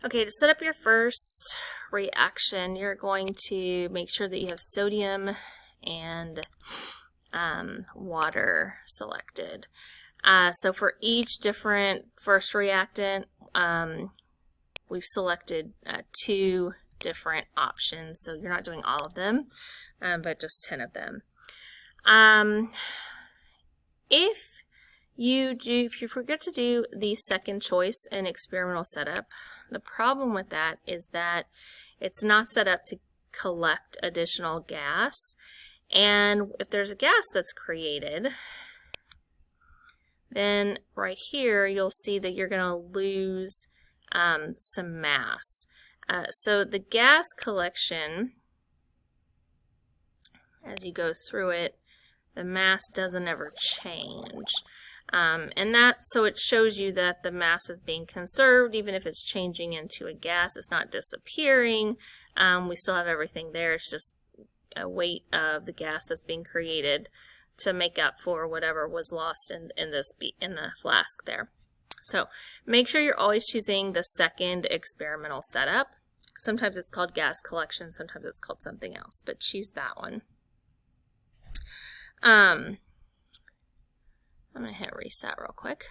Okay, to set up your first reaction, you're going to make sure that you have sodium and water selected. So for each different first reactant, we've selected 2 different options. So you're not doing all of them, but just 10 of them. If you forget to do the second choice in experimental setup, the problem with that is that it's not set up to collect additional gas. And if there's a gas that's created, then right here you'll see that you're going to lose some mass. So the gas collection, as you go through it, the mass doesn't ever change. So it shows you that the mass is being conserved, even if it's changing into a gas. It's not disappearing. We still have everything there. It's just a weight of the gas that's being created to make up for whatever was lost in the flask there. So make sure you're always choosing the second experimental setup. Sometimes it's called gas collection, sometimes it's called something else, but choose that one. I'm going to hit reset real quick.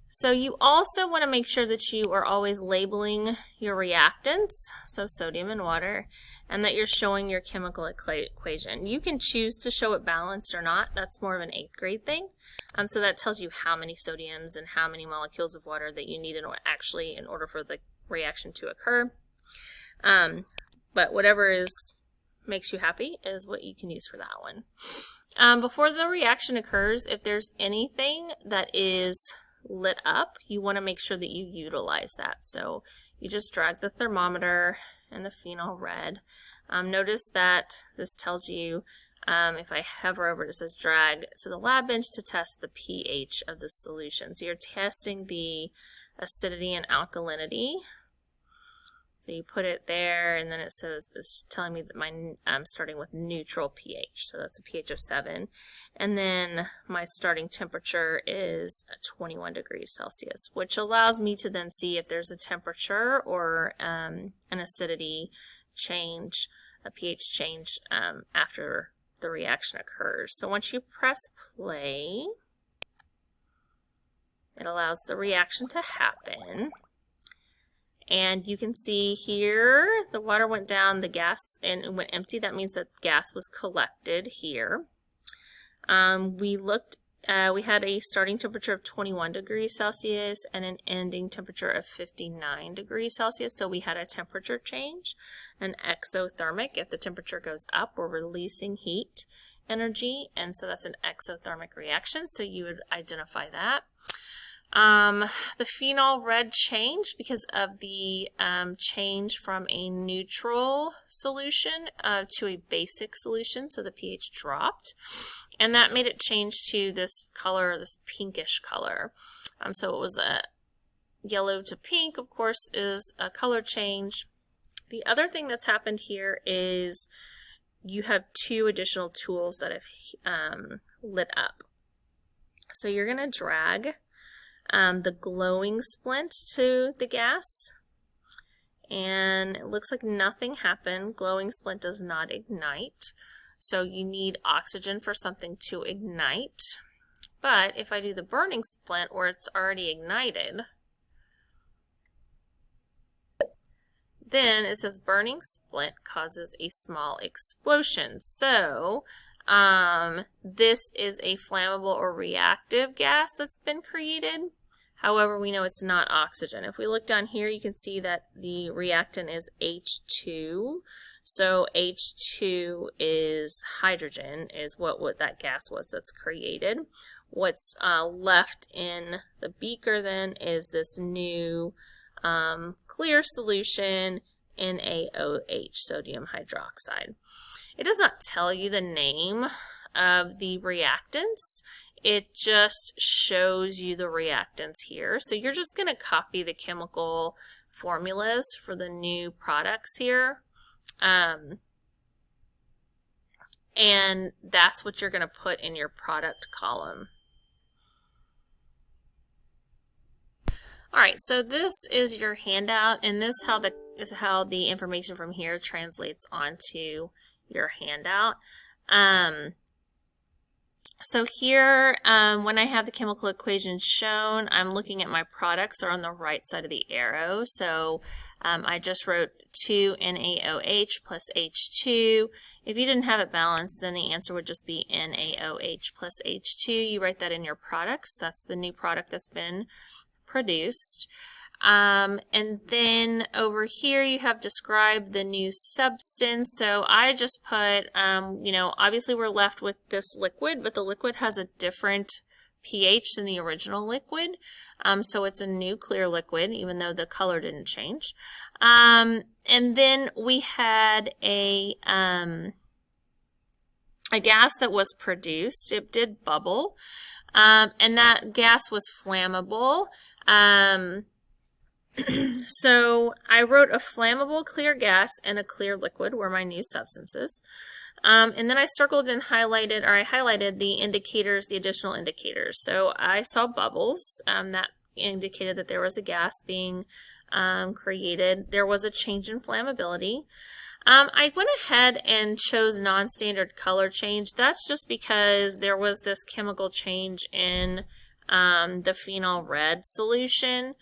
So you also want to make sure that you are always labeling your reactants, so sodium and water, and that you're showing your chemical equation. You can choose to show it balanced or not. That's more of an 8th grade thing. So that tells you how many sodiums and how many molecules of water that you need in order for the reaction to occur. But whatever makes you happy is what you can use for that one. Before the reaction occurs, if there's anything that is lit up, you want to make sure that you utilize that. So you just drag the thermometer and the phenol red. Notice that this tells you, if I hover over it, it says drag to the lab bench to test the pH of the solution. So you're testing the acidity and alkalinity. So you put it there, and then it says it's telling me that I'm starting with neutral pH, so that's a pH of 7. And then my starting temperature is 21 degrees Celsius, which allows me to then see if there's a temperature or an acidity change, a pH change after the reaction occurs. So once you press play, it allows the reaction to happen. And you can see here the water went down, the gas, and it went empty. That means that gas was collected here. We had a starting temperature of 21 degrees Celsius and an ending temperature of 59 degrees Celsius. So we had a temperature change, an exothermic. If the temperature goes up, we're releasing heat energy, and so that's an exothermic reaction. So you would identify that. The phenol red changed because of the change from a neutral solution to a basic solution, so the pH dropped, and that made it change to this color, this pinkish color. So it was a yellow to pink, of course, is a color change. The other thing that's happened here is you have 2 additional tools that have lit up. So you're going to drag the glowing splint to the gas, and it looks like nothing happened. Glowing splint does not ignite, so you need oxygen for something to ignite. But if I do the burning splint where it's already ignited, then it says burning splint causes a small explosion. So this is a flammable or reactive gas that's been created. However, we know it's not oxygen. If we look down here, you can see that the reactant is H2. So H2 is hydrogen, is what that gas was that's created. What's left in the beaker then is this new clear solution, NaOH, sodium hydroxide. It does not tell you the name of the reactants. It just shows you the reactants here. So you're just going to copy the chemical formulas for the new products here. And that's what you're going to put in your product column. All right, so this is your handout, and this is how the information from here translates onto your handout. So here, when I have the chemical equation shown, I'm looking at my products are on the right side of the arrow. So I just wrote 2NaOH plus H2. If you didn't have it balanced, then the answer would just be NaOH plus H2. You write that in your products. That's the new product that's been produced. And then over here you have described the new substance. So I just put, you know, obviously we're left with this liquid, but the liquid has a different pH than the original liquid. So it's a new clear liquid, even though the color didn't change. And then we had a gas that was produced. It did bubble, and that gas was flammable. So I wrote a flammable clear gas and a clear liquid were my new substances. And then I circled and highlighted, or I highlighted the indicators, the additional indicators. So I saw bubbles, that indicated that there was a gas being created. There was a change in flammability. I went ahead and chose non-standard color change. That's just because there was this chemical change in the phenol red solution.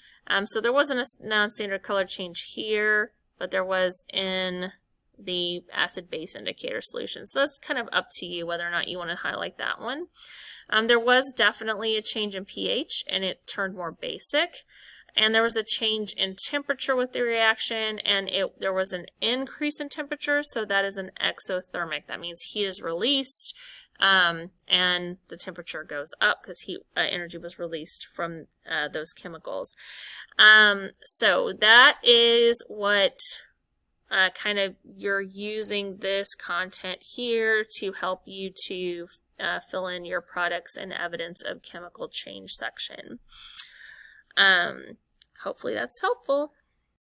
So there wasn't a non-standard color change here, but there was in the acid-base indicator solution. So that's kind of up to you whether or not you want to highlight that one. There was definitely a change in pH, and it turned more basic. And there was a change in temperature with the reaction, and there was an increase in temperature, so that is an exothermic. That means heat is released, and the temperature goes up because heat energy was released from those chemicals. So that is what kind of you're using this content here to help you to fill in your products and evidence of chemical change section. Hopefully that's helpful.